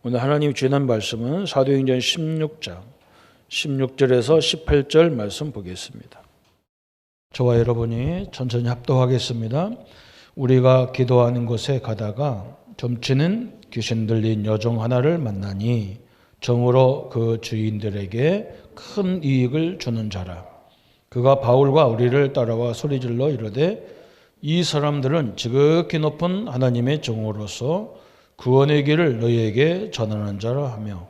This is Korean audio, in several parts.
오늘 하나님 주시는 말씀은 사도행전 16장 16절에서 18절 말씀 보겠습니다. 저와 여러분이 천천히 합독하겠습니다. 우리가 기도하는 곳에 가다가 점치는 귀신 들린 여종 하나를 만나니 정으로 그 주인들에게 큰 이익을 주는 자라. 그가 바울과 우리를 따라와 소리질러 이르되 이 사람들은 지극히 높은 하나님의 종으로서 구원의 길을 너희에게 전하는 자라 하며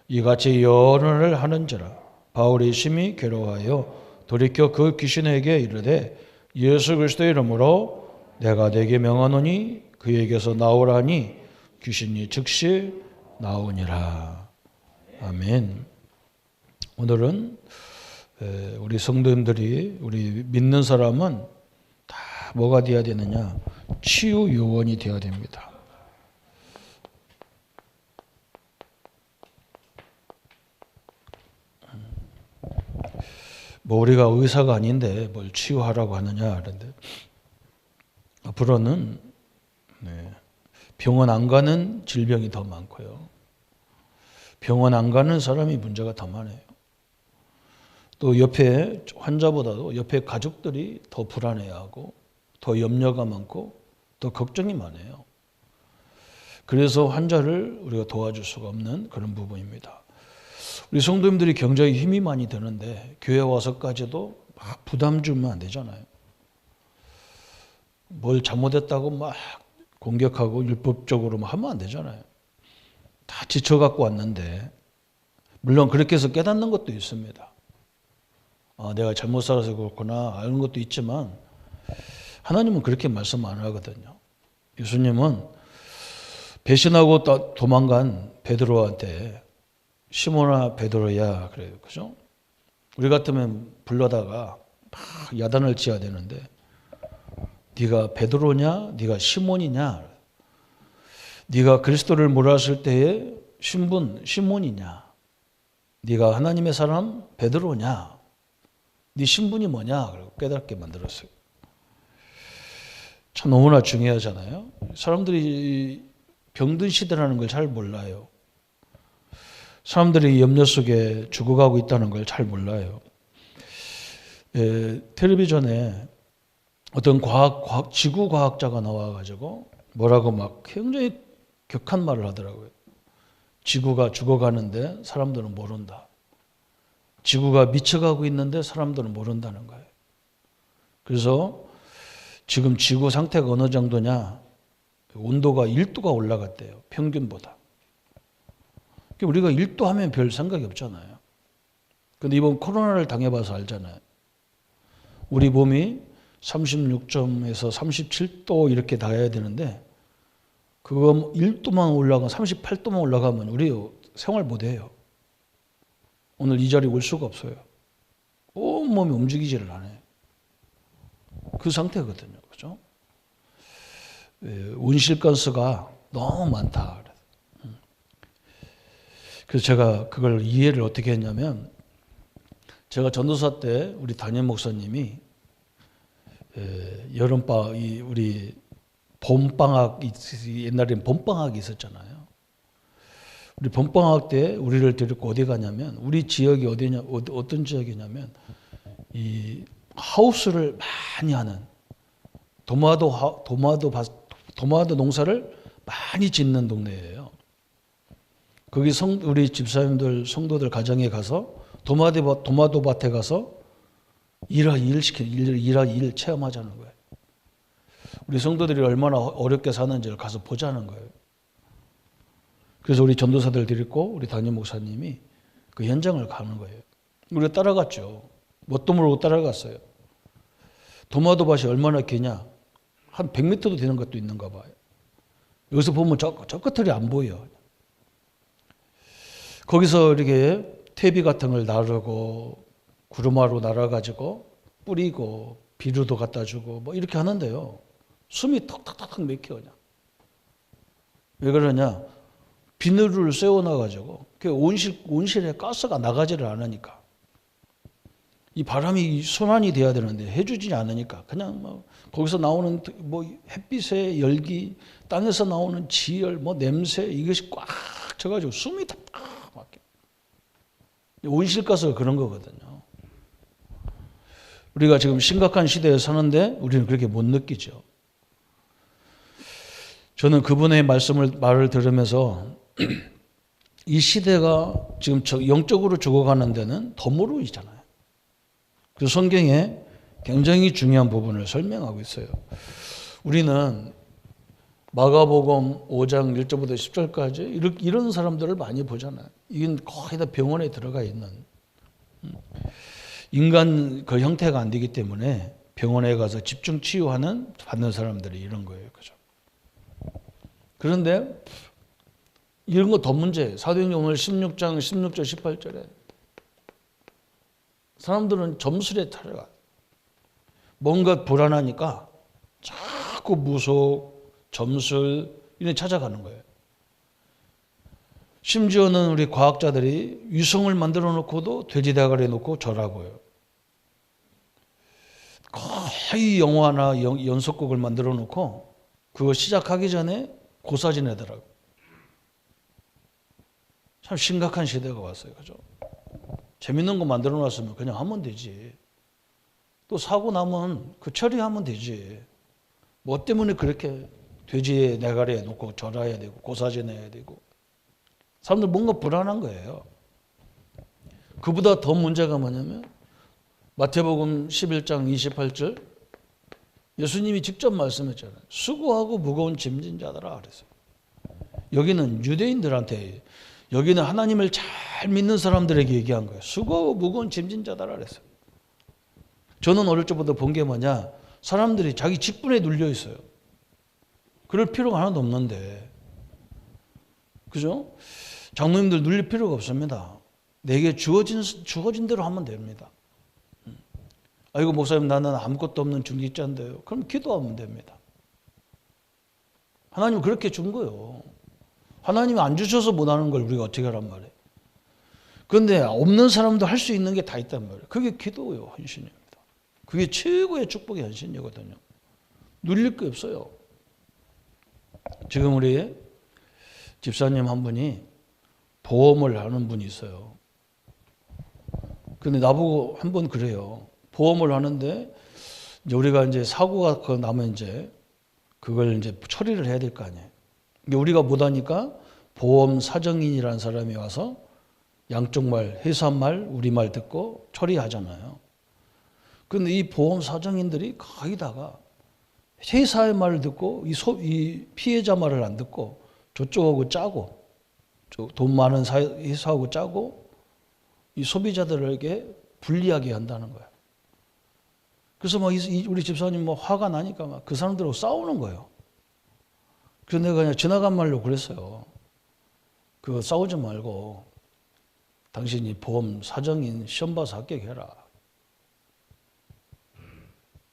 이같이 예언을 하는 자라. 바울이 심히 괴로워하여 돌이켜 그 귀신에게 이르되 예수 그리스도의 이름으로 내가 네게 명하노니 그에게서 나오라니 귀신이 즉시 나오니라. 아멘. 오늘은 우리 성도님들이, 우리 믿는 사람은 다 뭐가 되어야 되느냐? 치유 요원이 되어야 됩니다. 뭐 우리가 의사가 아닌데 뭘 치유하라고 하느냐 그런데 앞으로는 병원 안 가는 질병이 더 많고요. 병원 안 가는 사람이 문제가 더 많아요. 또 옆에 환자보다도 옆에 가족들이 더 불안해하고 더 염려가 많고 더 걱정이 많아요. 그래서 환자를 우리가 도와줄 수가 없는 그런 부분입니다. 우리 성도님들이 굉장히 힘이 많이 드는데 교회 와서까지도 막 부담 주면 안 되잖아요. 뭘 잘못했다고 막 공격하고 율법적으로 하면 안 되잖아요. 다 지쳐갖고 왔는데 물론 그렇게 해서 깨닫는 것도 있습니다. 내가 잘못 살아서 그렇구나 아는 것도 있지만 하나님은 그렇게 말씀 안 하거든요. 예수님은 배신하고 도망간 베드로한테 시몬아 베드로야 그래요. 그죠? 우리 같으면 불러다가 막 야단을 치어야 되는데 네가 베드로냐? 네가 시몬이냐? 네가 그리스도를 몰았을 때의 신분 시몬이냐? 네가 하나님의 사람 베드로냐? 네 신분이 뭐냐? 그리고 깨닫게 만들었어요. 참 너무나 중요하잖아요. 사람들이 병든 시대라는 걸 잘 몰라요. 사람들이 염려 속에 죽어가고 있다는 걸 잘 몰라요. 텔레비전에 어떤 지구과학자가 나와가지고 뭐라고 막 굉장히 격한 말을 하더라고요. 지구가 죽어가는데 사람들은 모른다. 지구가 미쳐가고 있는데 사람들은 모른다는 거예요. 그래서 지금 지구 상태가 어느 정도냐? 온도가 1도가 올라갔대요. 평균보다. 우리가 1도 하면 별 생각이 없잖아요. 근데 이번 코로나를 당해봐서 알잖아요. 우리 몸이 36점에서 37도 이렇게 닿아야 되는데 그거 1도만 올라가면 38도만 올라가면 우리 생활 못해요. 오늘 이 자리에 올 수가 없어요. 온몸이 움직이지를 않아요. 그 상태거든요. 그죠? 온실가스가 너무 많다. 그래서 제가 그걸 이해를 어떻게 했냐면 제가 전도사 때 우리 담임 목사님이 우리 봄방학, 옛날에는 봄방학이 있었잖아요. 우리 봄방학 때 우리를 데리고 어디 가냐면 우리 지역이 어디냐, 어떤 지역이냐면 이 하우스를 많이 하는 도마도 농사를 많이 짓는 동네예요. 거기 우리 집사님들, 성도들 가정에 가서 도마도 밭에 가서 일 체험하자는 거예요. 우리 성도들이 얼마나 어렵게 사는지를 가서 보자는 거예요. 그래서 우리 전도사들 데리고 우리 담임 목사님이 그 현장을 가는 거예요. 우리가 따라갔죠. 뭣도 모르고 따라갔어요. 도마도 밭이 얼마나 기냐? 한 100m도 되는 것도 있는가 봐요. 여기서 보면 저 끝이 안 보여. 거기서 이렇게 퇴비 같은 걸 나르고 구루마로 날아가지고 뿌리고 비료도 갖다 주고 뭐 이렇게 하는데요. 숨이 턱턱턱 막혀 그냥. 왜 그러냐? 비늘을 세워놔가지고 온실에 가스가 나가지를 않으니까 이 바람이 순환이 돼야 되는데 해주지 않으니까 그냥 뭐 거기서 나오는 뭐 햇빛의 열기, 땅에서 나오는 지열, 뭐 냄새 이것이 꽉 쳐가지고 숨이 다 막혀. 온실가스가 그런 거거든요. 우리가 지금 심각한 시대에 사는데 우리는 그렇게 못 느끼죠. 저는 그분의 말을 들으면서 이 시대가 지금 영적으로 죽어가는 데는 덤으로 있잖아요. 그 성경에 굉장히 중요한 부분을 설명하고 있어요. 우리는 마가복음 5장 1절부터 10절까지 이런 사람들을 많이 보잖아요. 이건 거의 다 병원에 들어가 있는 인간 그 형태가 안 되기 때문에 병원에 가서 집중 치유하는 받는 사람들이 이런 거예요. 그죠? 그런데 이런 거 더 문제예요. 사도행전 오늘 16장 16절 18절에 사람들은 점술에 타려가. 뭔가 불안하니까 자꾸 무속, 점술 이런 찾아가는 거예요. 심지어는 우리 과학자들이 위성을 만들어 놓고도 돼지 대가리 놓고 절하고요. 거의 영화나 연속곡을 만들어 놓고 그거 시작하기 전에 고사 지내더라고요. 참 심각한 시대가 왔어요. 그죠? 재밌는 거 만들어 놨으면 그냥 하면 되지. 또 사고 나면 그 처리하면 되지. 뭐 때문에 그렇게 돼지의 대가리에 놓고 절해야 되고 고사 지내야 되고. 사람들 뭔가 불안한 거예요. 그보다 더 문제가 뭐냐면 마태복음 11장 28절 예수님이 직접 말씀했잖아요. 수고하고 무거운 짐진 자들아 그랬어요. 여기는 유대인들한테 여기는 하나님을 잘 믿는 사람들에게 얘기한 거예요. 수고하고 무거운 짐진 자들아 그랬어요. 저는 어릴 적부터 본 게 뭐냐 사람들이 자기 직분에 눌려 있어요. 그럴 필요가 하나도 없는데 그죠? 장로님들 눌릴 필요가 없습니다. 내게 주어진 대로 하면 됩니다. 아이고 목사님 나는 아무것도 없는 중직자인데요. 그럼 기도하면 됩니다. 하나님 그렇게 준 거예요. 하나님이 안 주셔서 못하는 걸 우리가 어떻게 하란 말이에요. 그런데 없는 사람도 할 수 있는 게 다 있단 말이에요. 그게 기도예요. 헌신입니다. 그게 최고의 축복의 헌신이거든요. 눌릴 게 없어요. 지금 우리 집사님 한 분이 보험을 하는 분이 있어요. 근데 나보고 한 번 그래요. 보험을 하는데 이제 우리가 이제 사고가 나면 이제 그걸 이제 처리를 해야 될 거 아니에요. 우리가 못하니까 보험 사정인이라는 사람이 와서 양쪽 말, 회사 말, 우리 말 듣고 처리하잖아요. 그런데 이 보험 사정인들이 거기다가 회사의 말을 듣고 이 피해자 말을 안 듣고 저쪽하고 짜고 돈 많은 회사하고 짜고 이 소비자들에게 불리하게 한다는 거예요. 그래서 막 우리 집사님 뭐 화가 나니까 막 그 사람들하고 싸우는 거예요. 그래서 내가 그냥 지나간 말로 그랬어요. 그거 싸우지 말고 당신이 보험 사정인 시험 봐서 합격해라.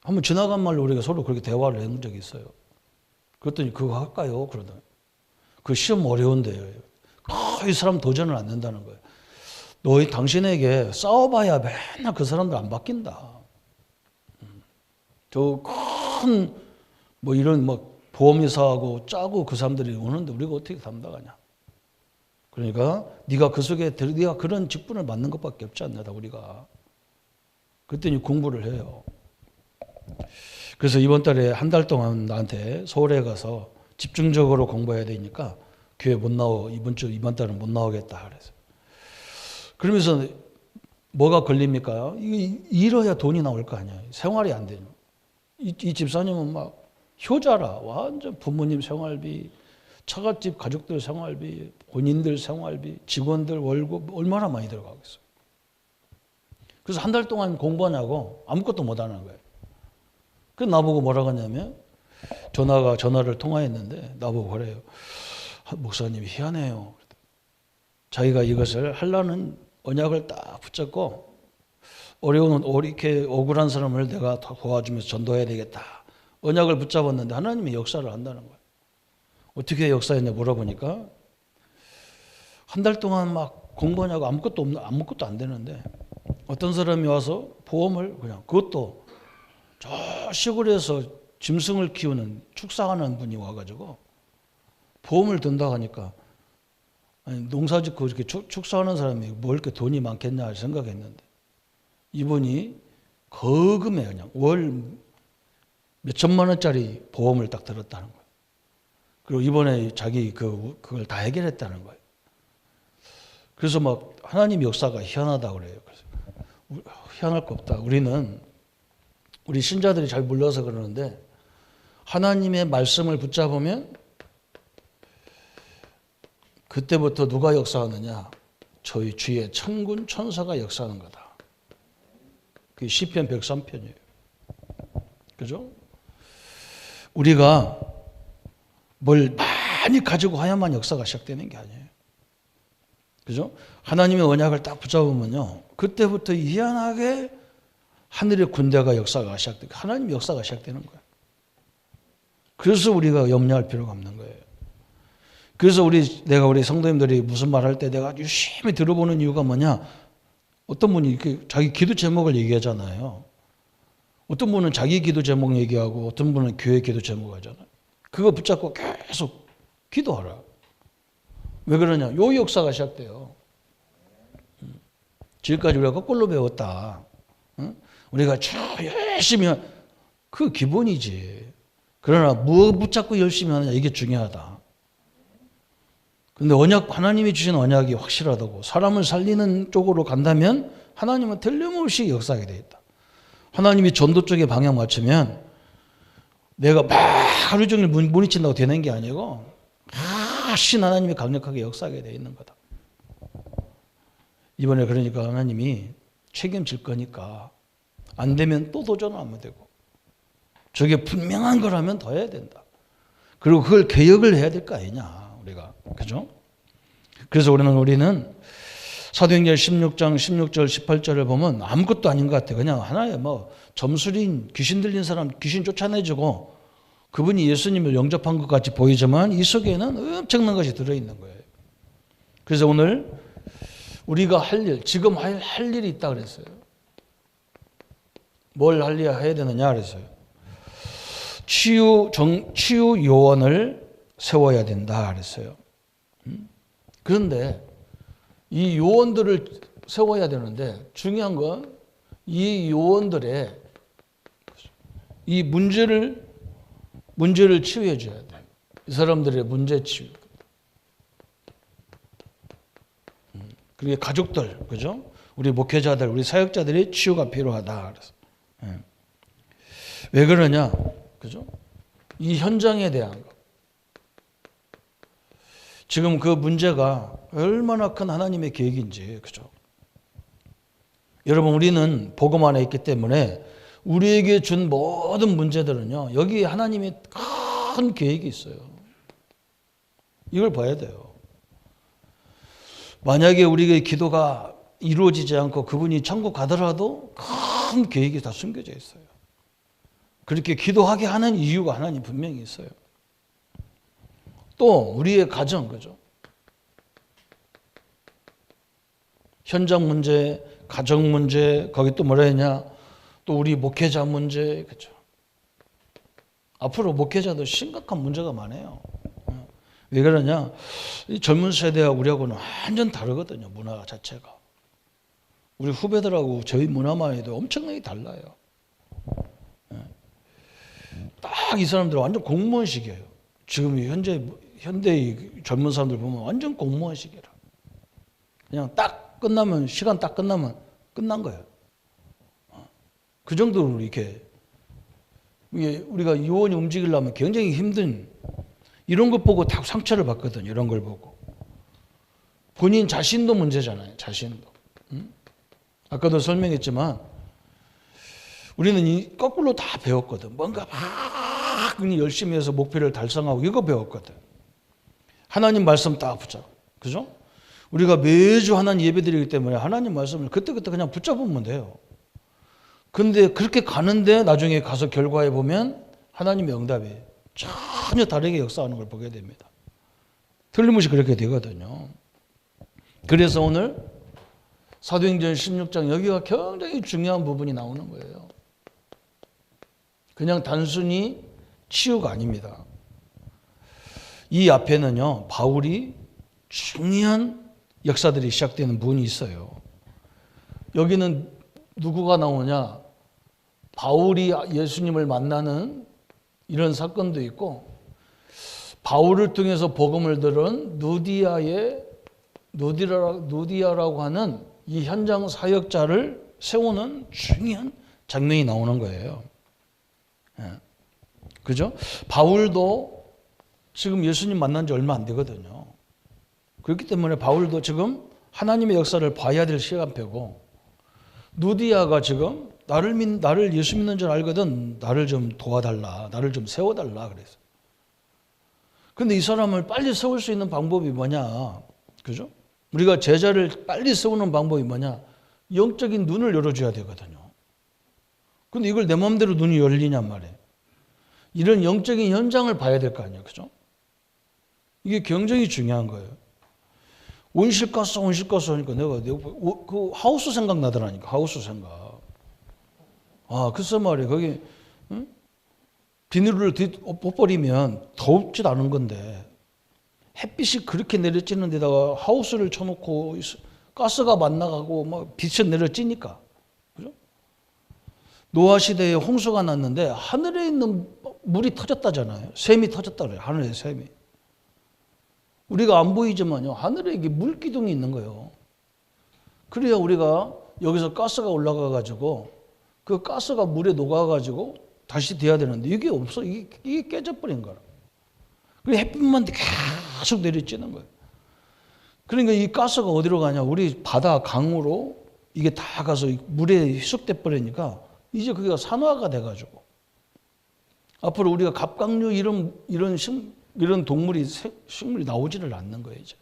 한번 지나간 말로 우리가 서로 그렇게 대화를 해본 적이 있어요. 그랬더니 그거 할까요? 그러더니 그 시험 어려운데요. 거의 사람 도전을 안 된다는 거예요. 너희 당신에게 싸워봐야 맨날 그 사람들 안 바뀐다. 저 큰 뭐 이런 뭐 보험회사하고 짜고 그 사람들이 오는데 우리가 어떻게 감당하냐. 그러니까 네가 그 속에 네가 그런 직분을 맡는 것밖에 없지 않냐 우리가. 그랬더니 공부를 해요. 그래서 이번 달에 한 달 동안 나한테 서울에 가서 집중적으로 공부해야 되니까 교회 못 나오 이번 달은 못 나오겠다 그래서. 그러면서 뭐가 걸립니까? 잃어야 돈이 나올 거 아니에요. 생활이 안 되죠. 이 집사님은 막 효자라 완전 부모님 생활비, 처갓집 가족들 생활비, 본인들 생활비, 직원들 월급 얼마나 많이 들어가고 있어요. 그래서 한 달 동안 공부하냐고 아무것도 못 하는 거예요. 그래서 나보고 뭐라고 하냐면 전화를 통화했는데 나보고 그래요. 목사님이 희한해요. 자기가 이것을 하려는 언약을 딱 붙잡고 이렇게 억울한 사람을 내가 도와주면서 전도해야 되겠다. 언약을 붙잡았는데 하나님이 역사를 한다는 거예요. 어떻게 역사했냐 물어보니까 한 달 동안 막 공부하냐고 아무것도 안 되는데 어떤 사람이 와서 보험을 그냥 그것도 저 시골에서 짐승을 키우는 축사하는 분이 와가지고 보험을 든다고 하니까 아니, 농사 짓고 이렇게 축사하는 사람이 뭐 이렇게 돈이 많겠냐 생각했는데 이분이 거금에 그냥 월 몇천만 원짜리 보험을 딱 들었다는 거예요. 그리고 이번에 자기 그걸 다 해결했다는 거예요. 그래서 막 하나님 역사가 희한하다고 그래요. 그래서 희한할 거 없다. 우리 신자들이 잘 몰라서 그러는데 하나님의 말씀을 붙잡으면 그때부터 누가 역사하느냐? 저희 주의 천군 천사가 역사하는 거다. 그게 시편 103편이에요. 그죠? 우리가 뭘 많이 가지고 해야만 역사가 시작되는 게 아니에요. 그죠? 하나님의 언약을 딱 붙잡으면요. 그때부터 희한하게 하늘의 군대가 역사가 시작되고 하나님의 역사가 시작되는 거예요. 그래서 우리가 염려할 필요가 없는 거예요. 그래서 내가 우리 성도님들이 무슨 말 할 때 내가 유심히 들어보는 이유가 뭐냐? 어떤 분이 이렇게 자기 기도 제목을 얘기하잖아요. 어떤 분은 자기 기도 제목 얘기하고 어떤 분은 교회 기도 제목 하잖아요. 그거 붙잡고 계속 기도하라. 왜 그러냐? 요 역사가 시작돼요. 지금까지 우리가 거꾸로 배웠다. 우리가 열심히 그 기본이지. 그러나 무엇 붙잡고 열심히 하느냐 이게 중요하다. 근데 하나님이 주신 언약이 확실하다고 사람을 살리는 쪽으로 간다면 하나님은 틀림없이 역사하게 돼 있다. 하나님이 전도 쪽에 방향 맞추면 내가 막 하루 종일 부딪힌다고 되는 게 아니고 신 하나님이 강력하게 역사하게 돼 있는 거다. 이번에 그러니까 하나님이 책임질 거니까 안 되면 또 도전하면 되고 저게 분명한 거라면 더 해야 된다. 그리고 그걸 개혁을 해야 될 거 아니냐 우리가. 그죠? 그래서 우리는 사도행전 16장 16절 18절을 보면 아무것도 아닌 것 같아. 그냥 하나의 점술인 귀신 들린 사람 귀신 쫓아내주고 그분이 예수님을 영접한 것 같이 보이지만 이 속에는 엄청난 것이 들어있는 거예요. 그래서 오늘 우리가 할 일, 지금 할 일이 있다 그랬어요. 뭘 해야 되느냐 그랬어요. 치유 요원을 세워야 된다 그랬어요. 그런데 이 요원들을 세워야 되는데 중요한 건 이 요원들의 이 문제를 치유해 줘야 돼. 이 사람들의 문제 치유. 그리고 가족들, 그죠? 우리 목회자들, 우리 사역자들의 치유가 필요하다. 그래서. 왜 그러냐? 그죠? 이 현장에 대한 거. 지금 그 문제가 얼마나 큰 하나님의 계획인지, 그죠? 여러분, 우리는 복음 안에 있기 때문에 우리에게 준 모든 문제들은요, 여기 하나님의 큰 계획이 있어요. 이걸 봐야 돼요. 만약에 우리의 기도가 이루어지지 않고 그분이 천국 가더라도 큰 계획이 다 숨겨져 있어요. 그렇게 기도하게 하는 이유가 하나님 분명히 있어요. 또 우리의 가정, 그죠? 현장 문제, 가정 문제, 거기 또 뭐라 했냐? 또 우리 목회자 문제, 그죠? 앞으로 목회자도 심각한 문제가 많아요. 왜 그러냐? 이 젊은 세대와 우리하고는 완전 다르거든요. 문화 자체가. 우리 후배들하고 저희 문화만 해도 엄청나게 달라요. 딱 이 사람들은 완전 공무원식이에요. 지금 현대의 젊은 사람들 보면 완전 공무원식이라. 그냥 딱 끝나면 시간 딱 끝나면 끝난 거예요. 그 정도로 이렇게 우리가 요원이 움직이려면 굉장히 힘든 이런 것 보고 다 상처를 받거든요. 이런 걸 보고. 본인 자신도 문제잖아요. 자신도. 아까도 설명했지만 우리는 거꾸로 다 배웠거든. 뭔가 막 열심히 해서 목표를 달성하고 이거 배웠거든. 하나님 말씀 딱 붙잡고. 그죠? 우리가 매주 하나님 예배드리기 때문에 하나님 말씀을 그때그때 그냥 붙잡으면 돼요. 근데 그렇게 가는데 나중에 가서 결과에 보면 하나님의 응답이 전혀 다르게 역사하는 걸 보게 됩니다. 틀림없이 그렇게 되거든요. 그래서 오늘 사도행전 16장 여기가 굉장히 중요한 부분이 나오는 거예요. 그냥 단순히 치유가 아닙니다. 이 앞에는요, 바울이 중요한 역사들이 시작되는 부분이 있어요. 여기는 누구가 나오냐? 바울이 예수님을 만나는 이런 사건도 있고, 바울을 통해서 복음을 들은 누디아라고 하는 이 현장 사역자를 세우는 중요한 장면이 나오는 거예요. 그죠? 바울도 지금 예수님 만난 지 얼마 안 되거든요. 그렇기 때문에 바울도 지금 하나님의 역사를 봐야 될 시간표고, 누디아가 지금 나를 예수 믿는 줄 알거든, 나를 좀 도와달라, 나를 좀 세워달라 그래서. 근데 이 사람을 빨리 세울 수 있는 방법이 뭐냐? 그죠? 우리가 제자를 빨리 세우는 방법이 뭐냐? 영적인 눈을 열어줘야 되거든요. 근데 이걸 내 마음대로 눈이 열리냔 말이에요. 이런 영적인 현장을 봐야 될 거 아니에요. 그죠? 이게 굉장히 중요한 거예요. 온실가스 하니까 내가 그 하우스 생각나더라니까. 하우스 생각. 글쎄 말이에요. 거기 비닐을 덮어버리면 더웁지도 않은 건데 햇빛이 그렇게 내려쬐는 데다가 하우스를 쳐놓고 가스가 만나가고 막 빛이 내려찌니까. 그죠? 노아 시대에 홍수가 났는데 하늘에 있는 물이 터졌다잖아요. 샘이 터졌다 그래요. 하늘에 샘이. 우리가 안 보이지만요, 하늘에 이게 물기둥이 있는 거예요. 그래야 우리가 여기서 가스가 올라가가지고 그 가스가 물에 녹아가지고 다시 돼야 되는데 이게 없어. 이게 깨져버린 거라. 그리고 햇빛만 계속 내려쬐는 거예요. 그러니까 이 가스가 어디로 가냐? 우리 바다, 강으로 이게 다 가서 물에 희석돼 버리니까 이제 그게 산화가 돼가지고 앞으로 우리가 갑각류 이런 동물이 식물이 나오지를 않는 거예요. 이제.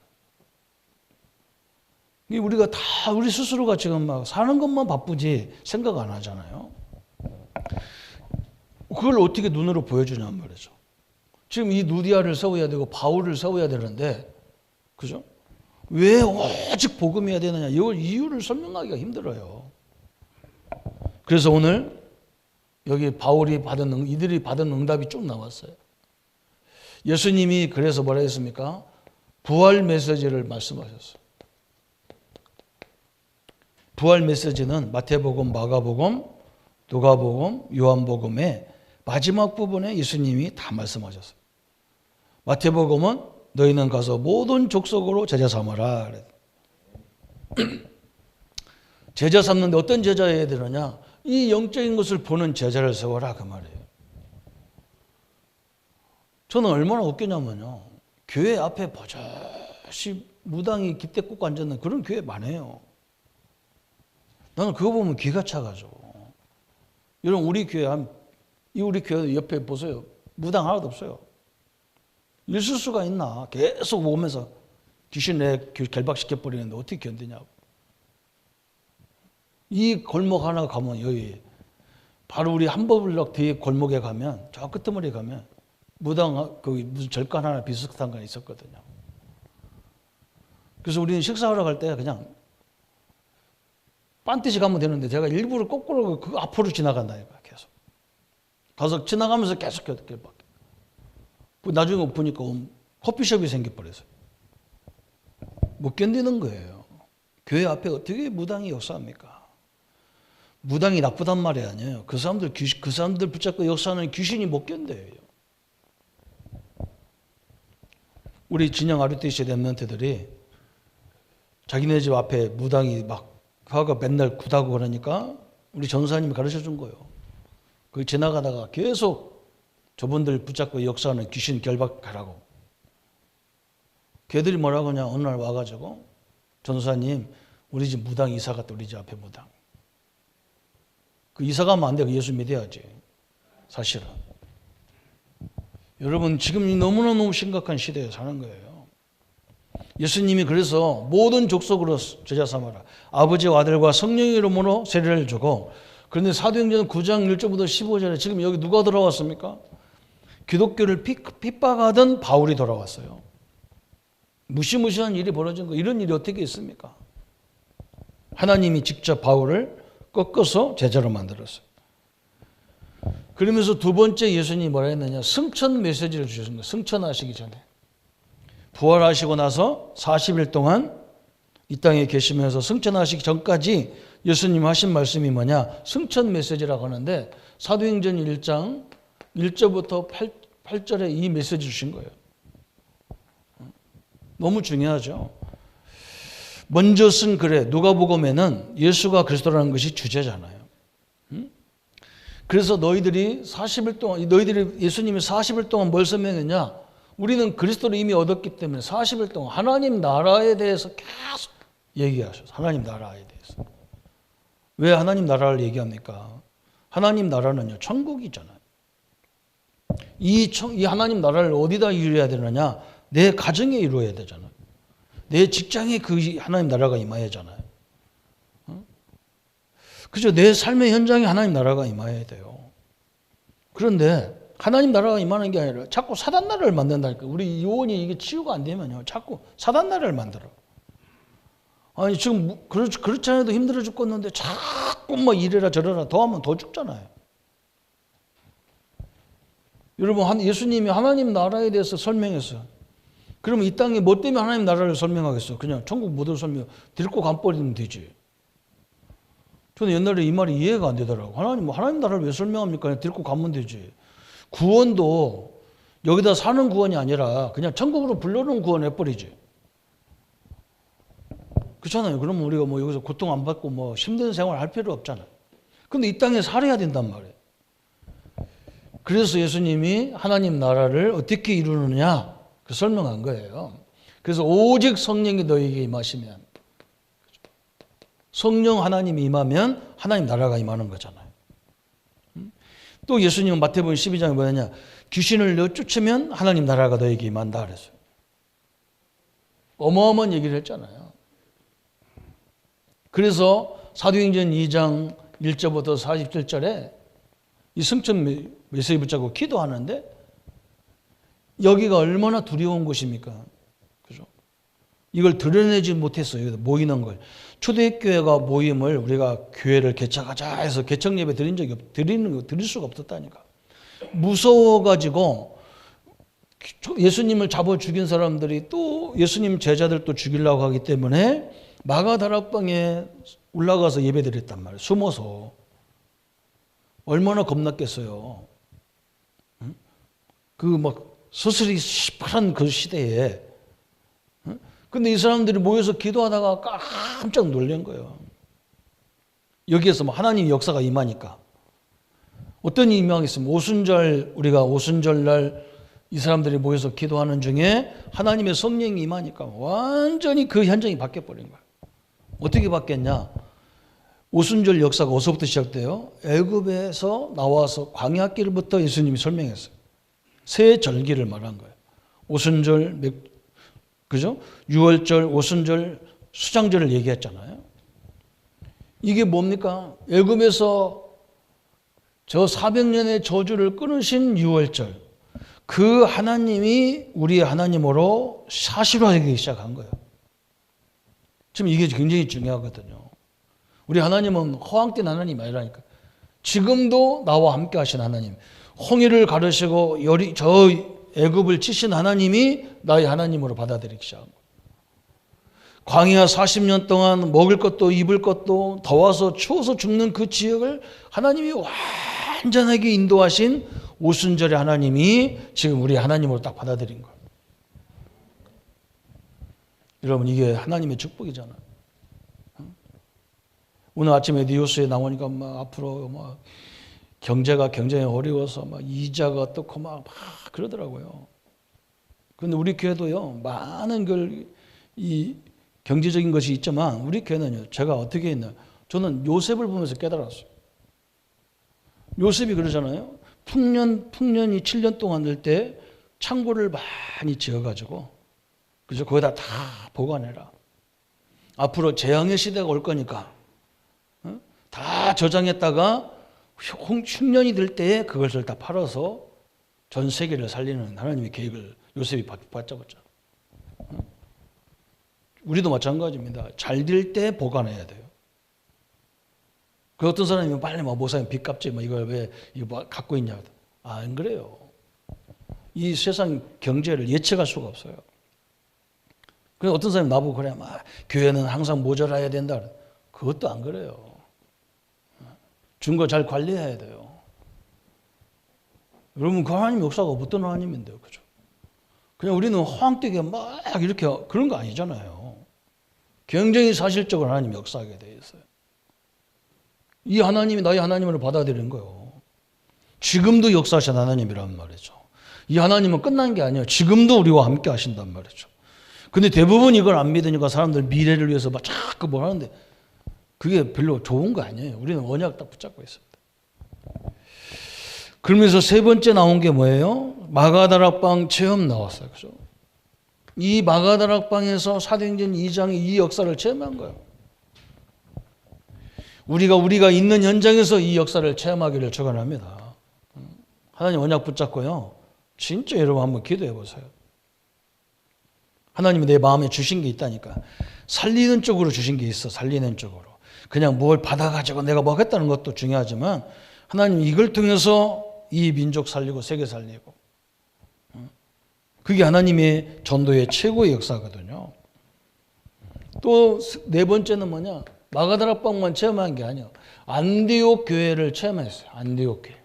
우리가 다 우리 스스로가 지금 막 사는 것만 바쁘지 생각 안 하잖아요. 그걸 어떻게 눈으로 보여주냔 말이죠. 지금 이 누디아를 세워야 되고 바울을 세워야 되는데, 그죠? 왜 오직 복음해야 되느냐? 이걸 이유를 설명하기가 힘들어요. 그래서 오늘 여기 이들이 받은 응답이 쭉 나왔어요. 예수님이 그래서 뭐라 했습니까? 부활 메시지를 말씀하셨어요. 부활 메시지는 마태복음, 마가복음, 누가복음, 요한복음의 마지막 부분에 예수님이 다 말씀하셨어요. 마태복음은 너희는 가서 모든 족속으로 제자 삼아라. 제자 삼는데 어떤 제자여야 되느냐? 이 영적인 것을 보는 제자를 세워라 그 말이에요. 저는 얼마나 웃기냐면요, 교회 앞에 버젓이 무당이 기대 꽂고 앉았는 그런 교회 많아요. 나는 그거 보면 기가 차가지고. 여러분 우리 교회 옆에 보세요. 무당 하나도 없어요. 있을 수가 있나? 계속 오면서 귀신 내 결박시켜버리는데 어떻게 견디냐고. 이 골목 하나 가면 여기 바로 우리 한버블럭 뒤에 골목에 가면 저 끝머리에 가면 무당 거기 무슨 절간 하나 비슷한 거 있었거든요. 그래서 우리는 식사하러 갈 때 그냥 빤듯이 가면 되는데 제가 일부러 거꾸로 그 앞으로 지나간다니까 계속. 가서 지나가면서 계속 결박. 나중에 보니까 커피숍이 생겨버렸어요. 못 견디는 거예요. 교회 앞에 어떻게 무당이 역사합니까? 무당이 나쁘단 말이 아니에요. 그 사람들 붙잡고 역사하는 귀신이 못 견뎌요. 우리 진영 아르티시 랩런트들이 자기네 집 앞에 무당이 막 하고 맨날 굿하고 그러니까 우리 전사님이 가르쳐 준 거예요. 그 지나가다가 계속 저분들 붙잡고 역사하는 귀신 결박하라고. 걔들이 뭐라고 하냐, 어느 날 와가지고 전사님 우리 집 무당 이사 갔다, 우리 집 앞에 무당. 그 이사 가면 안 돼. 예수 믿어야지. 사실은. 여러분 지금 너무너무 심각한 시대에 사는 거예요. 예수님이 그래서 모든 족속으로 제자 삼아라. 아버지와 아들과 성령의 이름으로 세례를 주고. 그런데 사도행전 9장 1절부터 15절에 지금 여기 누가 돌아왔습니까? 기독교를 핍박하던 바울이 돌아왔어요. 무시무시한 일이 벌어진 거, 이런 일이 어떻게 있습니까? 하나님이 직접 바울을 꺾어서 제자로 만들었어요. 그러면서 두 번째 예수님이 뭐라 했느냐, 승천 메시지를 주셨습니다. 승천하시기 전에 부활하시고 나서 40일 동안 이 땅에 계시면서 승천하시기 전까지 예수님 하신 말씀이 뭐냐? 승천 메시지라고 하는데 사도행전 1장 1절부터 8절에 이 메시지 주신 거예요. 너무 중요하죠. 먼저 쓴 글에 누가복음에는 예수가 그리스도라는 것이 주제잖아요. 그래서 너희들이 40일 동안 예수님이 40일 동안 뭘 설명했냐? 우리는 그리스도를 이미 얻었기 때문에 40일 동안 하나님 나라에 대해서 계속 얘기하셨어요. 하나님 나라에 대해서. 왜 하나님 나라를 얘기합니까? 하나님 나라는요, 천국이잖아요. 이 하나님 나라를 어디다 이루어야 되느냐? 내 가정에 이루어야 되잖아요. 내 직장에 그 하나님 나라가 임하야잖아요. 그죠? 내 삶의 현장에 하나님 나라가 임해야 돼요. 그런데 하나님 나라가 임하는 게 아니라 자꾸 사단 나라를 만든다니까. 우리 요원이 이게 치유가 안 되면요, 자꾸 사단 나라를 만들어. 아니 지금 그렇지 않아도 힘들어 죽겠는데 자꾸 뭐 이래라 저래라 더 하면 더 죽잖아요. 여러분, 예수님이 하나님 나라에 대해서 설명했어요. 그러면 이 땅에 뭐 때문에 하나님 나라를 설명하겠어? 그냥 천국 모델 설명 데리고 가버리면 되지. 저는 옛날에 이 말이 이해가 안 되더라고. 하나님 나라를 왜 설명합니까? 그냥 데리고 가면 되지. 구원도 여기다 사는 구원이 아니라 그냥 천국으로 불러놓은 구원 해버리지. 그렇잖아요. 그러면 우리가 뭐 여기서 고통 안 받고 뭐 힘든 생활 할 필요 없잖아요. 근데 이 땅에 살아야 된단 말이에요. 그래서 예수님이 하나님 나라를 어떻게 이루느냐 그 설명한 거예요. 그래서 오직 성령이 너에게 임하시면, 성령 하나님이 임하면 하나님 나라가 임하는 거잖아요. 또 예수님은 마태복음 12장에 뭐냐냐, 귀신을 내쫓으면 하나님 나라가 너에게 임한다 그랬어요. 어마어마한 얘기를 했잖아요. 그래서 사도행전 2장 1절부터 47절에 이 승천 메시지 붙잡고 기도하는데 여기가 얼마나 두려운 곳입니까? 그죠? 이걸 드러내지 못했어요. 모이는 걸. 초대교회가 모임을 우리가 교회를 개척하자 해서 개척 예배 드린 적이 드릴 수가 없었다니까. 무서워가지고 예수님을 잡아 죽인 사람들이 또 예수님 제자들 또 죽이려고 하기 때문에 마가다락방에 올라가서 예배 드렸단 말이에요. 숨어서. 얼마나 겁났겠어요. 그 막 서슬이 시퍼런 그 시대에. 근데 이 사람들이 모여서 기도하다가 깜짝 놀란 거예요. 여기에서 뭐 하나님 역사가 임하니까. 어떤 일이 임하겠습니까? 우리가 오순절날 이 사람들이 모여서 기도하는 중에 하나님의 성령이 임하니까 완전히 그 현장이 바뀌어버린 거예요. 어떻게 바뀌었냐? 오순절 역사가 어디서부터 시작돼요? 애굽에서 나와서 광야길부터 예수님이 설명했어요. 새 절기를 말한 거예요. 오순절, 그죠? 유월절, 오순절, 수장절을 얘기했잖아요. 이게 뭡니까? 애굽에서 저 400년의 저주를 끊으신 유월절. 그 하나님이 우리의 하나님으로 사실화되기 시작한 거예요. 지금 이게 굉장히 중요하거든요. 우리 하나님은 허황된 하나님이 아니라니까. 지금도 나와 함께 하신 하나님. 홍해를 가르시고 저 애굽을 치신 하나님이 나의 하나님으로 받아들이기 시작한 거예요. 광야 40년 동안 먹을 것도 입을 것도 더워서 추워서 죽는 그 지역을 하나님이 완전하게 인도하신 오순절의 하나님이 지금 우리 하나님으로 딱 받아들인 거예요. 여러분, 이게 하나님의 축복이잖아요. 오늘 아침에 뉴스에 나오니까 막 앞으로 막 경제가 굉장히 어려워서 막 이자가 어떻고 막 그러더라고요. 그런데 우리 교회도요, 많은 이 경제적인 것이 있지만 우리 교회는요, 제가 어떻게 했나, 저는 요셉을 보면서 깨달았어요. 요셉이 그러잖아요. 풍년이 7년 동안 될 때 창고를 많이 지어가지고, 그죠? 거기다 다 보관해라. 앞으로 재앙의 시대가 올 거니까 다 저장했다가 흉년이 될 때에 그것을 다 팔아서 전 세계를 살리는 하나님의 계획을 요셉이 받잡았죠. 우리도 마찬가지입니다. 잘 될 때 보관해야 돼요. 그 어떤 사람이면 빨리 목사님 빚 갚지, 이걸 왜 이거 갖고 있냐. 안 그래요. 이 세상 경제를 예측할 수가 없어요. 그래서 어떤 사람이 나보고 그래, 막 교회는 항상 모자라야 된다. 그것도 안 그래요. 준 거 잘 관리해야 돼요. 여러분, 그 하나님 역사가 어떤 하나님인데요, 그죠? 그냥 우리는 허황되게 막 이렇게 그런 거 아니잖아요. 굉장히 사실적으로 하나님 역사하게 돼 있어요. 이 하나님이 나의 하나님을 받아들이는 거예요. 지금도 역사하신 하나님이란 말이죠. 이 하나님은 끝난 게 아니에요. 지금도 우리와 함께 하신단 말이죠. 근데 대부분 이걸 안 믿으니까 사람들 미래를 위해서 막 자꾸 뭘 하는데 그게 별로 좋은 거 아니에요. 우리는 언약 딱 붙잡고 있습니다. 그러면서 세 번째 나온 게 뭐예요? 마가다락방 체험 나왔어요. 그죠? 이 마가다락방에서 사도행전 2장의 이 역사를 체험한 거예요. 우리가 있는 현장에서 이 역사를 체험하기를 축원합니다. 하나님 언약 붙잡고요. 진짜 여러분 한번 기도해 보세요. 하나님이 내 마음에 주신 게 있다니까. 살리는 쪽으로 주신 게 있어. 살리는 쪽으로. 그냥 뭘 받아가지고 내가 뭐 하겠다는 것도 중요하지만 하나님이 이걸 통해서 이 민족 살리고 세계 살리고 그게 하나님의 전도의 최고의 역사거든요. 또 네 번째는 뭐냐? 마가다락방만 체험한 게 아니에요. 안디옥 교회를 체험했어요. 안디옥 교회.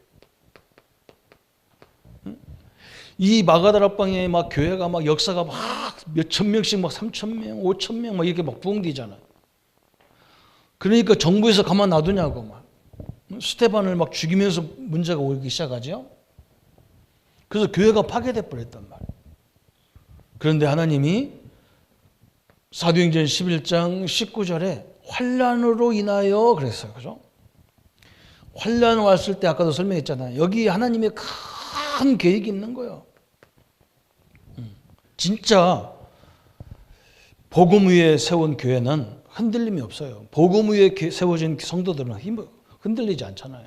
이 마가다락방에 막 교회가 막 역사가 막 몇천 명씩 막 3,000명, 5,000명 막 이렇게 막 부흥되잖아요. 그러니까 정부에서 가만 놔두냐고 막 스테반을 막 죽이면서 문제가 오기 시작하죠. 그래서 교회가 파괴돼 버렸단 말이에요. 그런데 하나님이 사도행전 11장 19절에 환난으로 인하여 그랬어요. 그죠? 환난 왔을 때 아까도 설명했잖아요. 여기 하나님의 큰 계획이 있는 거예요. 진짜 복음 위에 세운 교회는 흔들림이 없어요. 복음 위에 세워진 성도들은 흔들리지 않잖아요.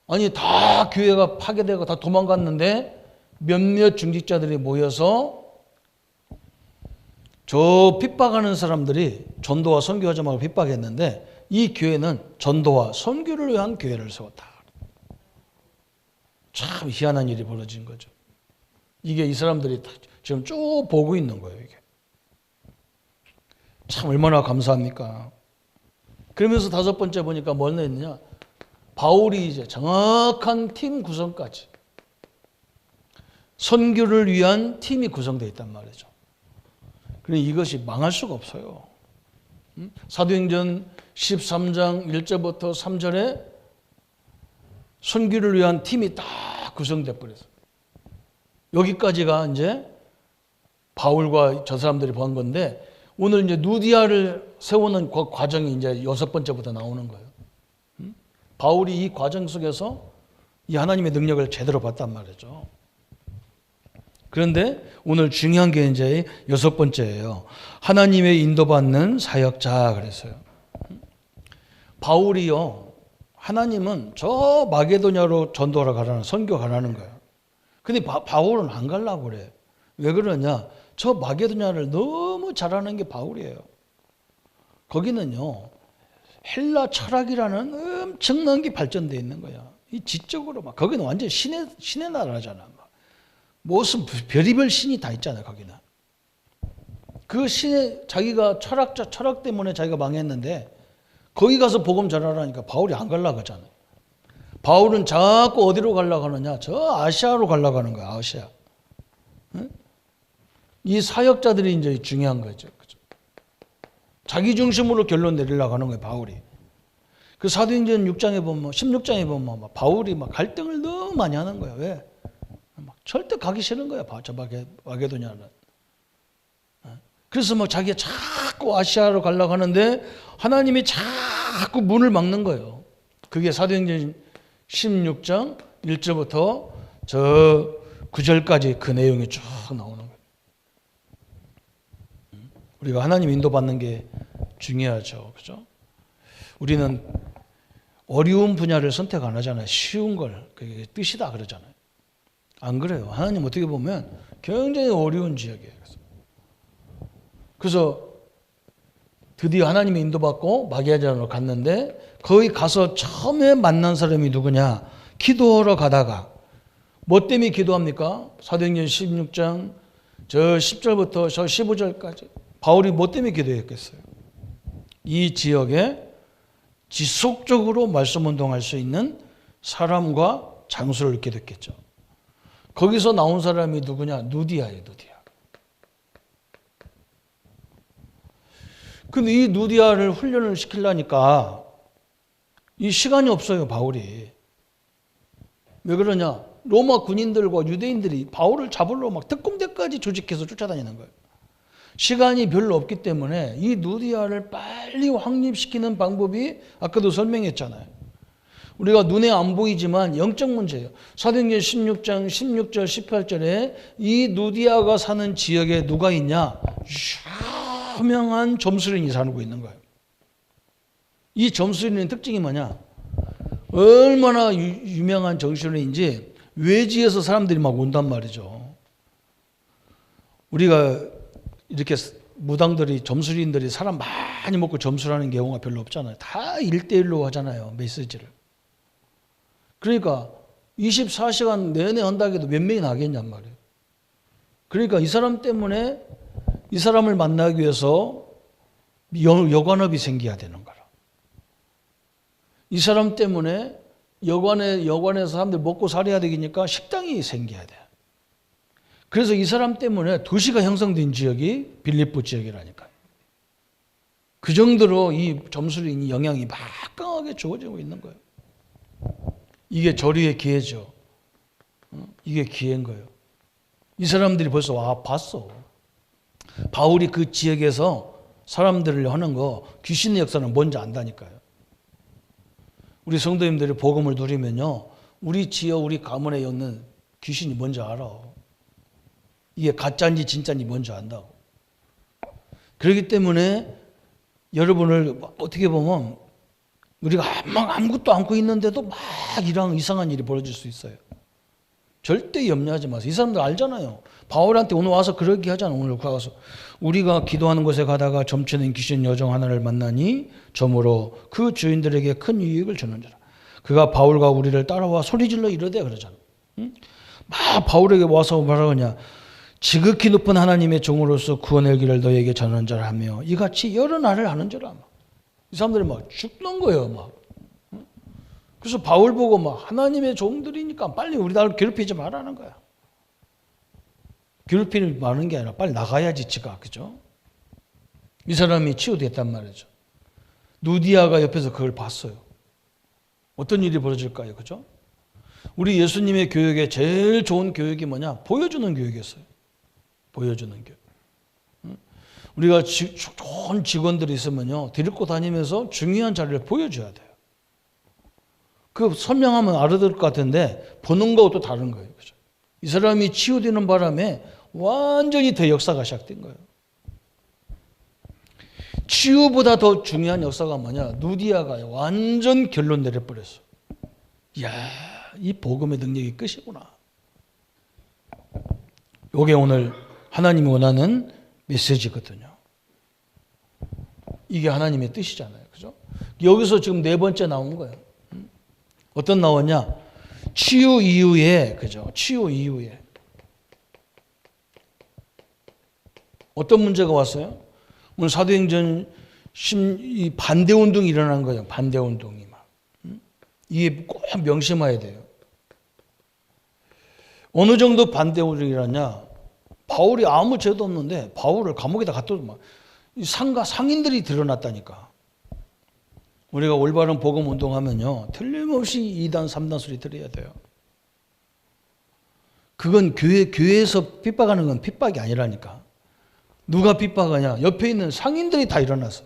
아니 다 교회가 파괴되고 다 도망갔는데 몇몇 중직자들이 모여서 저 핍박하는 사람들이 전도와 선교하지 말고 핍박했는데 이 교회는 전도와 선교를 위한 교회를 세웠다. 참 희한한 일이 벌어진 거죠. 이게 이 사람들이 지금 쭉 보고 있는 거예요. 이게 참 얼마나 감사합니까? 그러면서 다섯 번째 보니까 뭘 했느냐? 바울이 이제 정확한 팀 구성까지 선교를 위한 팀이 구성되어 있단 말이죠. 그러니 이것이 망할 수가 없어요. 사도행전 13장 1절부터 3절에 선교를 위한 팀이 딱 구성돼 버렸어요. 여기까지가 이제 바울과 저 사람들이 본 건데 오늘 이제 누디아를 세우는 그 과정이 이제 여섯 번째부터 나오는 거예요. 바울이 이 과정 속에서 이 하나님의 능력을 제대로 봤단 말이죠. 그런데 오늘 중요한 게 이제 여섯 번째예요. 하나님의 인도받는 사역자 그랬어요. 바울이요. 하나님은 저 마게도냐로 전도하러 가라는 선교 가라는 거예요. 근데 바울은 안 가려고 그래. 왜 그러냐? 저 마게도냐를 너무 잘하는 게 바울이에요. 거기는요. 헬라 철학이라는 엄청난 게 발전되어 있는 거야. 이 지적으로 막 거기는 완전 신의 나라잖아. 무슨 별의별 신이 다 있잖아요. 거기는. 그 신의 자기가 철학 때문에 자기가 망했는데 거기 가서 복음 전하라니까 바울이 안 가려고 하잖아요. 바울은 자꾸 어디로 가려고 하느냐? 저 아시아로 가려고 하는 거야. 아시아. 응? 이 사역자들이 이제 중요한 거죠. 그죠? 자기 중심으로 결론 내리려고 하는 거예요. 바울이. 그 사도행전 6장에 보면 16장에 보면 바울이 막 갈등을 너무 많이 하는 거예요. 왜? 막 절대 가기 싫은 거야. 저 마게도냐는. 그래서 뭐 자기가 자꾸 아시아로 가려고 하는데 하나님이 자꾸 문을 막는 거예요. 그게 사도행전 16장 1절부터 저 9절까지 그 내용이 쭉 나오는 거예요. 우리가 하나님 인도받는 게 중요하죠. 그죠? 우리는 어려운 분야를 선택 안 하잖아요. 쉬운 걸. 그게 뜻이다 그러잖아요. 안 그래요. 하나님 어떻게 보면 굉장히 어려운 지역이에요. 그래서 드디어 하나님의 인도받고 마게도냐로 갔는데 거기 가서 처음에 만난 사람이 누구냐? 기도하러 가다가 뭐 때문에 기도합니까? 사도행전 16장 저 10절부터 저 15절까지 바울이 뭐 때문에 기도했겠어요? 이 지역에 지속적으로 말씀 운동할 수 있는 사람과 장소를 얻게 됐겠죠. 거기서 나온 사람이 누구냐? 누디아예요, 누디아. 근데 이 누디아를 훈련을 시키려니까 이 시간이 없어요, 바울이. 왜 그러냐? 로마 군인들과 유대인들이 바울을 잡으러 막 특공대까지 조직해서 쫓아다니는 거예요. 시간이 별로 없기 때문에 이 누디아를 빨리 확립시키는 방법이 아까도 설명했잖아요. 우리가 눈에 안 보이지만 영적 문제예요. 사도행전 16장 16절 18절에 이 누디아가 사는 지역에 누가 있냐? 유명한 점수린이 살고 있는 거예요. 이 점수린의 특징이 뭐냐? 얼마나 유명한 점수린인지 외지에서 사람들이 막 온단 말이죠. 우리가 이렇게 무당들이 점수린들이 사람 많이 먹고 점수라는 경우가 별로 없잖아요. 다 1대1로 하잖아요, 메시지를. 그러니까 24시간 내내 한다고 해도 몇 명이 나겠냔 말이에요. 그러니까 이 사람 때문에 이 사람을 만나기 위해서 여관업이 생겨야 되는 거라. 이 사람 때문에 여관에서 사람들 먹고 살아야 되니까 식당이 생겨야 돼. 그래서 이 사람 때문에 도시가 형성된 지역이 빌립보 지역이라니까요. 그 정도로 이 점수린이 영향이 막강하게 주어지고 있는 거예요. 이게 저리의 기회죠. 이게 기회인 거예요. 이 사람들이 벌써 와 봤어. 바울이 그 지역에서 사람들을 하는 거 귀신의 역사는 뭔지 안다니까요. 우리 성도님들이 복음을 누리면요, 우리 지역 우리 가문에 있는 귀신이 뭔지 알아. 이게 가짜인지 진짜인지 뭔지 안다고. 그렇기 때문에 여러분을 어떻게 보면 우리가 아무것도 안고 있는데도 막 이상한 일이 벌어질 수 있어요. 절대 염려하지 마세요. 이 사람들 알잖아요. 바울한테 오늘 와서 그러게 하잖아. 오늘 가서 우리가 기도하는 곳에 가다가 점치는 귀신 여종 하나를 만나니 점으로 그 주인들에게 큰 유익을 주는지라. 그가 바울과 우리를 따라와 소리질러 이러대 그러잖아. 응? 막 바울에게 와서 뭐라 그러냐? 지극히 높은 하나님의 종으로서 구원의 길을 너에게 전하는 자라 하며 이같이 여러 날을 하는 자라. 이 사람들이 막 죽는 거예요, 막. 그래서 바울 보고 막 하나님의 종들이니까 빨리 우리 나를 괴롭히지 말라는 거야. 괴롭히지 말는 게 아니라 빨리 나가야지 지가, 그죠? 이 사람이 치유됐단 말이죠. 누디아가 옆에서 그걸 봤어요. 어떤 일이 벌어질까요, 그죠? 우리 예수님의 교육에 제일 좋은 교육이 뭐냐? 보여주는 교육이었어요. 보여주는 교육. 우리가 좋은 직원들이 있으면요, 데리고 다니면서 중요한 자리를 보여줘야 돼요. 그 설명하면 알아들을 것 같은데 보는 거하고 또 다른 거예요. 그죠? 이 사람이 치유되는 바람에 완전히 더 역사가 시작된 거예요. 치유보다 더 중요한 역사가 뭐냐? 누디아가 완전 결론 내려버렸어. 이야, 이 복음의 능력이 끝이구나. 이게 오늘 하나님이 원하는 메시지거든요. 이게 하나님의 뜻이잖아요. 그죠? 여기서 지금 네 번째 나온 거예요. 어떤 나왔냐? 치유 이후에, 그죠? 치유 이후에. 어떤 문제가 왔어요? 오늘 사도행전 이 반대 운동이 일어난 거예요. 반대 운동이 막. 이게 꼭 명심해야 돼요. 어느 정도 반대 운동이 일어나냐? 바울이 아무 죄도 없는데 바울을 감옥에다 갖다 막 상인들이 드러났다니까. 우리가 올바른 복음 운동하면요, 틀림없이 2단, 3단 소리 들어야 돼요. 그건 교회에서 핍박하는 건 핍박이 아니라니까. 누가 핍박하냐? 옆에 있는 상인들이 다 일어났어.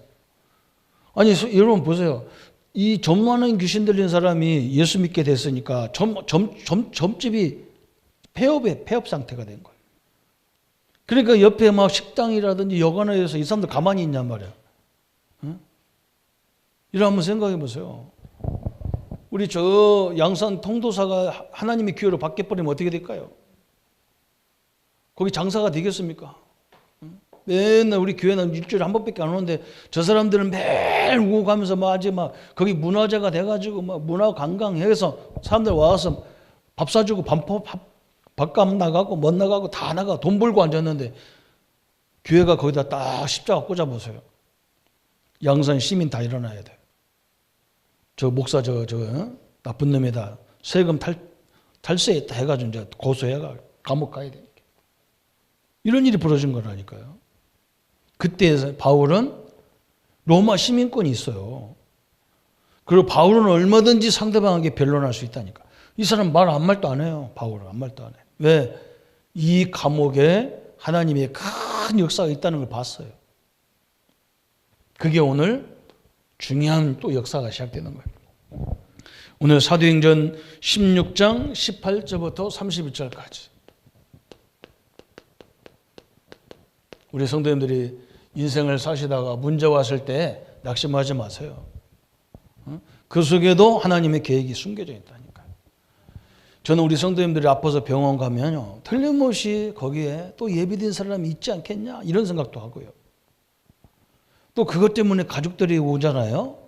아니, 여러분 보세요. 이 점 많은 귀신 들린 사람이 예수 믿게 됐으니까 점집이 폐업 상태가 된 거예요. 그러니까 옆에 막 식당이라든지 여관에서 이 사람들 가만히 있냔 말이야. 응? 이러 한번 생각해 보세요. 우리 저 양산 통도사가 하나님의 기회로 바뀌어버리면 어떻게 될까요? 거기 장사가 되겠습니까? 맨날 우리 교회는 일주일에 한 번밖에 안 오는데 저 사람들은 매일 오고 가면서 막 아직 막 거기 문화재가 돼가지고 막 문화 관광해서 사람들 와서 밥 사주고 밥값 나가고 못 나가고 다 나가 돈 벌고 앉았는데 교회가 거기다 딱 십자가 꽂아보세요. 양산 시민 다 일어나야 돼. 저 목사 저 나쁜 놈에다 세금 탈세했다 해가지고 이제 고소해가 감옥 가야 돼. 이런 일이 벌어진 거라니까요. 그때 바울은 로마 시민권이 있어요. 그리고 바울은 얼마든지 상대방에게 변론할 수 있다니까. 이 사람 말 한 말도 안 해요. 바울은 한 말도 안 해. 왜? 이 감옥에 하나님의 큰 역사가 있다는 걸 봤어요. 그게 오늘 중요한 또 역사가 시작되는 거예요. 오늘 사도행전 16장 18절부터 31절까지. 우리 성도님들이 인생을 사시다가 문제 왔을 때 낙심하지 마세요. 그 속에도 하나님의 계획이 숨겨져 있다니까요. 저는 우리 성도님들이 아파서 병원 가면요, 틀림없이 거기에 또 예비된 사람이 있지 않겠냐 이런 생각도 하고요. 또 그것 때문에 가족들이 오잖아요.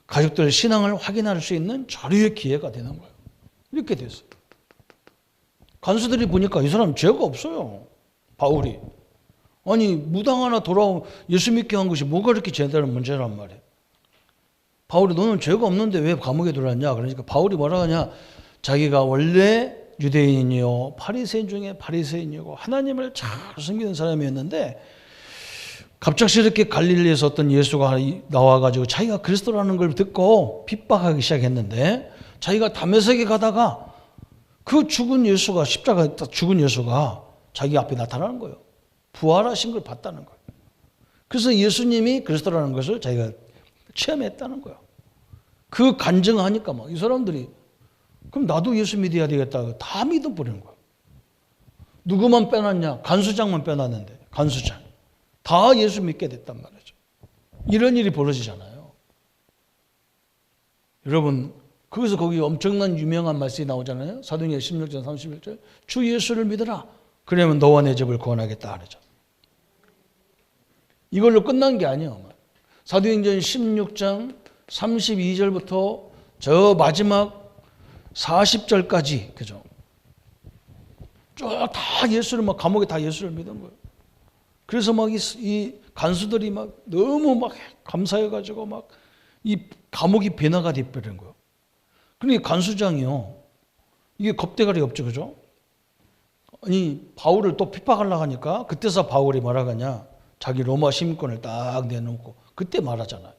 가족들 신앙을 확인할 수 있는 자료의 기회가 되는 거예요. 이렇게 됐어요. 간수들이 보니까 이 사람 죄가 없어요. 바울이. 아니 무당 하나 돌아오고 예수 믿게 한 것이 뭐가 그렇게 죄다는 문제란 말이에요. 바울이 너는 죄가 없는데 왜 감옥에 들어왔냐. 그러니까 바울이 뭐라 하냐. 자기가 원래 유대인이요 바리새인 중에 바리새인이고 하나님을 잘 섬기는 사람이었는데 갑작스럽게 갈릴리에서 어떤 예수가 나와가지고 자기가 그리스도라는 걸 듣고 핍박하기 시작했는데 자기가 다메섹에 가다가 그 죽은 예수가 십자가에 죽은 예수가 자기 앞에 나타나는 거예요. 부활하신 걸 봤다는 거예요. 그래서 예수님이 그리스도라는 것을 자기가 체험했다는 거예요. 그 간증하니까 막 이 사람들이 그럼 나도 예수 믿어야 되겠다. 다 믿어버리는 거예요. 누구만 빼놨냐? 간수장만 빼놨는데 간수장. 다 예수 믿게 됐단 말이죠. 이런 일이 벌어지잖아요. 여러분 거기서 거기 엄청난 유명한 말씀이 나오잖아요. 사도행전 16장 31절 주 예수를 믿어라. 그러면 너와 내 집을 구원하겠다 그러죠. 이걸로 끝난 게 아니에요. 사도행전 16장 32절부터 저 마지막 40절까지 그죠? 쭉 다 예수를 막 감옥에 다 예수를 믿은 거예요. 그래서 막 이 간수들이 막 너무 막 감사해가지고 막 이 감옥이 변화가 돼버린 거예요. 그러니까 간수장이요. 이게 겁대가리 없죠, 그죠? 아니 바울을 또 핍박하려고 하니까 그때서 바울이 말하겠냐? 자기 로마 시민권을 딱 내놓고 그때 말하잖아요.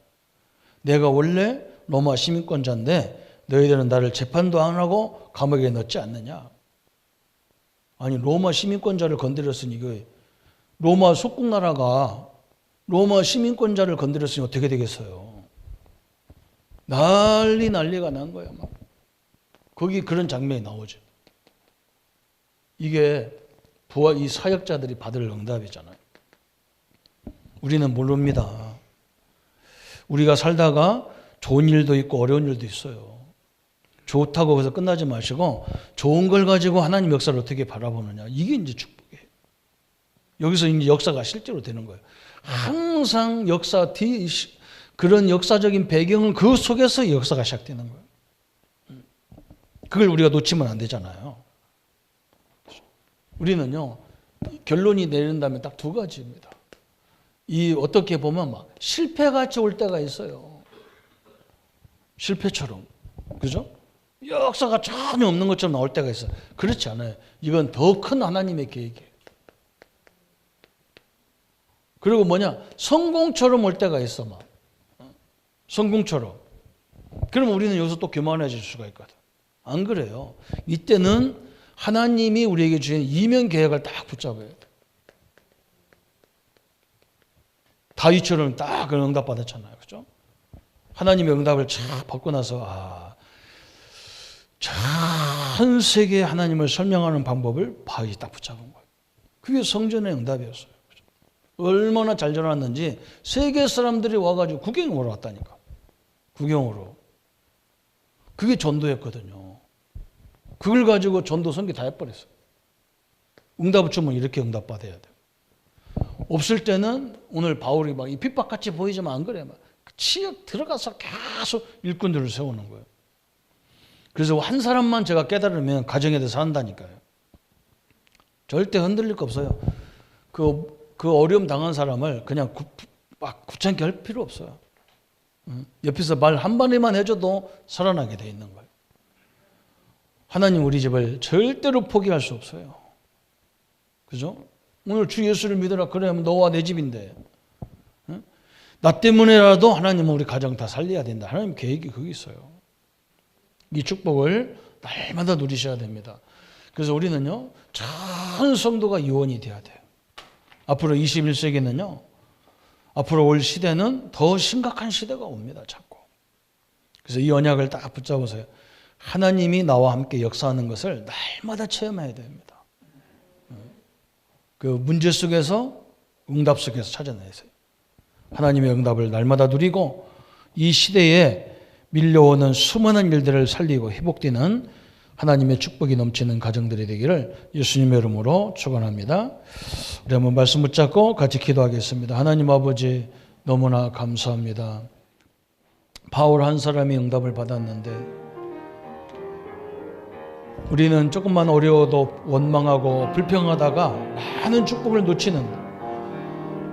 내가 원래 로마 시민권자인데 너희들은 나를 재판도 안 하고 감옥에 넣지 않느냐? 아니 로마 시민권자를 건드렸으니 이거 로마 속국나라가 로마 시민권자를 건드렸으니 어떻게 되겠어요? 난리가 난 거예요. 막. 거기 그런 장면이 나오죠. 이게 부활 이 사역자들이 받을 응답이잖아요. 우리는 모릅니다. 우리가 살다가 좋은 일도 있고 어려운 일도 있어요. 좋다고 거기서 끝나지 마시고 좋은 걸 가지고 하나님 역사를 어떻게 바라보느냐. 이게 이제 축복이에요. 여기서 이제 역사가 실제로 되는 거예요. 항상 그런 역사적인 배경은 그 속에서 역사가 시작되는 거예요. 그걸 우리가 놓치면 안 되잖아요. 우리는요, 결론이 내린다면 딱 두 가지입니다. 이 어떻게 보면 막 실패같이 올 때가 있어요. 실패처럼. 그죠? 역사가 전혀 없는 것처럼 나올 때가 있어요. 그렇지 않아요. 이건 더 큰 하나님의 계획이에요. 그리고 성공처럼 올 때가 있어, 막. 성공처럼. 그러면 우리는 여기서 또 교만해질 수가 있거든. 안 그래요. 이때는 하나님이 우리에게 주신 이면 계획을 딱 붙잡아야 돼. 다윗처럼 딱 응답 받았잖아요. 그죠? 하나님의 응답을 쫙 받고 나서, 전 세계에 하나님을 설명하는 방법을 바울이 딱 붙잡은 거예요. 그게 성전의 응답이었어요. 그죠? 얼마나 잘 전했는지 세계 사람들이 와가지고 구경으로 왔다니까. 구경으로. 그게 전도였거든요. 그걸 가지고 전도 선교 다 해버렸어요. 응답을 주면 이렇게 응답받아야 돼요. 없을 때는 오늘 바울이 막 이 핍박같이 보이지만 안 그래. 막 치역 들어가서 계속 일꾼들을 세우는 거예요. 그래서 한 사람만 제가 깨달으면 가정에 대해서 한다니까요. 절대 흔들릴 거 없어요. 그 어려움 당한 사람을 그냥 막 귀찮게 할 필요 없어요. 옆에서 말 한마디만 해줘도 살아나게 돼 있는 거예요. 하나님 우리 집을 절대로 포기할 수 없어요. 그죠? 오늘 주 예수를 믿으라. 그러면 너와 내 집인데. 나 때문에라도 하나님은 우리 가정 다 살려야 된다. 하나님 계획이 거기 있어요. 이 축복을 날마다 누리셔야 됩니다. 그래서 우리는요, 전 성도가 유언이 돼야 돼요. 앞으로 21세기는요, 앞으로 올 시대는 더 심각한 시대가 옵니다, 자꾸. 그래서 이 언약을 딱 붙잡으세요. 하나님이 나와 함께 역사하는 것을 날마다 체험해야 됩니다. 그 문제 속에서 응답 속에서 찾아내세요. 하나님의 응답을 날마다 누리고 이 시대에 밀려오는 수많은 일들을 살리고 회복되는 하나님의 축복이 넘치는 가정들이 되기를 예수님의 이름으로 축원합니다. 우리 한번 말씀 붙잡고 같이 기도하겠습니다. 하나님 아버지 너무나 감사합니다. 바울 한 사람이 응답을 받았는데 우리는 조금만 어려워도 원망하고 불평하다가 많은 축복을 놓치는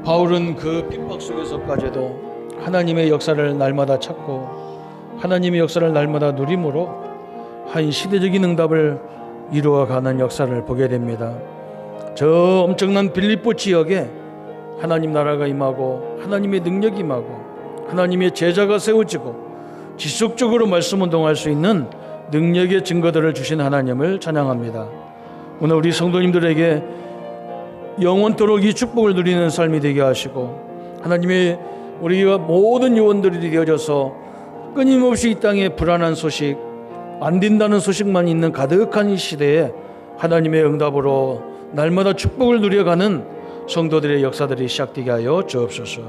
바울은 그 핍박 속에서까지도 하나님의 역사를 날마다 찾고 하나님의 역사를 날마다 누림으로 한 시대적인 응답을 이루어가는 역사를 보게 됩니다. 저 엄청난 빌립보 지역에 하나님 나라가 임하고 하나님의 능력이 임하고 하나님의 제자가 세워지고 지속적으로 말씀 운동할 수 있는 능력의 증거들을 주신 하나님을 찬양합니다. 오늘 우리 성도님들에게 영원토록 이 축복을 누리는 삶이 되게 하시고 하나님의 우리가 모든 요원들이 되어져서 끊임없이 이 땅에 불안한 소식, 안 된다는 소식만 있는 가득한 이 시대에 하나님의 응답으로 날마다 축복을 누려가는 성도들의 역사들이 시작되게 하여 주옵소서.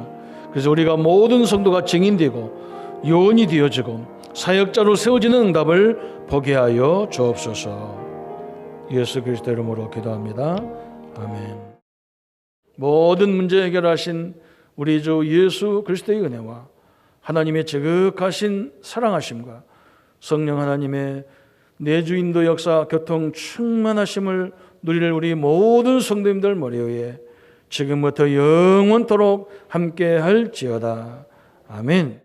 그래서 우리가 모든 성도가 증인되고 요원이 되어지고 사역자로 세워지는 응답을 보게 하여 주옵소서. 예수 그리스도 이름으로 기도합니다. 아멘. 모든 문제 해결하신 우리 주 예수 그리스도의 은혜와 하나님의 지극하신 사랑하심과 성령 하나님의 내주인도 역사 교통 충만하심을 누릴 우리 모든 성도님들 머리 위에 지금부터 영원토록 함께 할지어다. 아멘.